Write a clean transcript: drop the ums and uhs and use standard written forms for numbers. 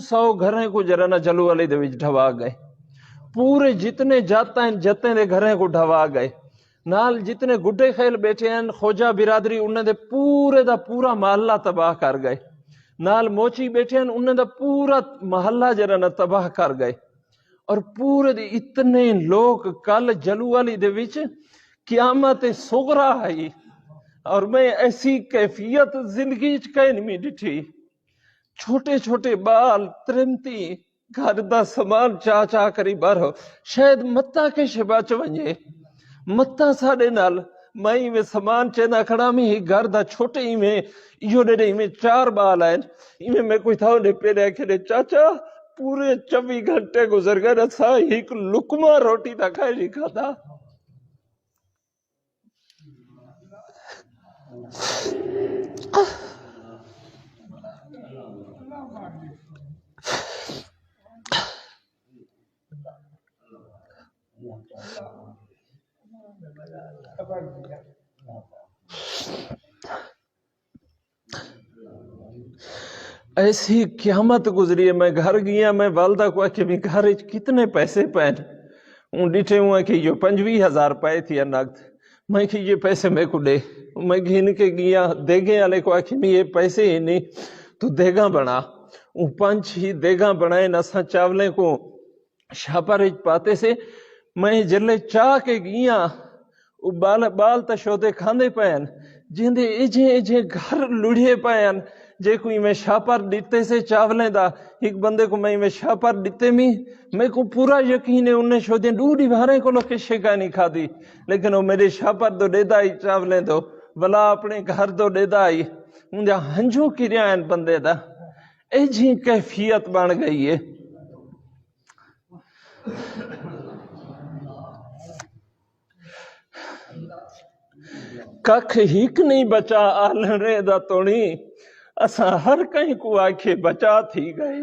100 घरें को जरा ना जलू वाले दे विच ढवा गए। पूरे जितने जाता जते दे घरें को ढवा गए। नाल जितने गुड्डे खेल बैठे हैं खोजा बिरादरी उन्हें दे पूरे दा पूरा महल्ला तबाह कर गए। नाल मोची बैठे हैं उन्हें दा पूरा महल्ला जरा ना तबाह कर गए। और पूरे दे इतने लोग कल जलू वाली दे विच क़यामत सुगरा है। और मैं ऐसी कैफियत जिंदगी च कहीं नहीं डिठी। छोटे छोटे बाल त्रिमती घर दा समान चा चा करी बारो शायद मत्ता के बच वने मत्ता साडे नाल मई में समान चेना खड़ा में ही घर दा छोटे ही में इो डेडे में 4 बाल है इमे मैं कोई था ने पेरे के चाचा पूरे 24 घंटे गुजर गए असा एक लुकमा रोटी दा खाए नहीं खाता। ऐसी क़यामत गुजरी है। मैं घर गया मैं वालदा को आखे भी घर कितने पैसे पैन हूँ डिठे हुआ कि यो 25,000 पाए थी नगद। मैं कि ये पैसे मेरे को दे। मैं घिन के गया देगे वाले को आखे भी ये पैसे ही नहीं तू देगा बना। 5 ही देगा बनाए नसा चावले को छापर पाते से मैं जल्ले चाह के गया बाल बाल तशोदे खांदे पैन जिंदे इजे इजे घर लुढ़े पैन जे कोई मैं छापर दिते से चावले दा एक बंदे को मैं छापर दिते मैं को पूरा यकीन है उन्हें शोदे डूडी भारे को लोग शिका नहीं खादी लेकिन वो मेरे छापर तो देदा ही चावले दो भला अपने घर तो देदा ही उनका हंजू किरिया है बंदे दा ऐसी कैफियत बन गई है। कख हिक नहीं बचा आलने दा तोड़ी असा हर कहीं को आखे बचा थी गए।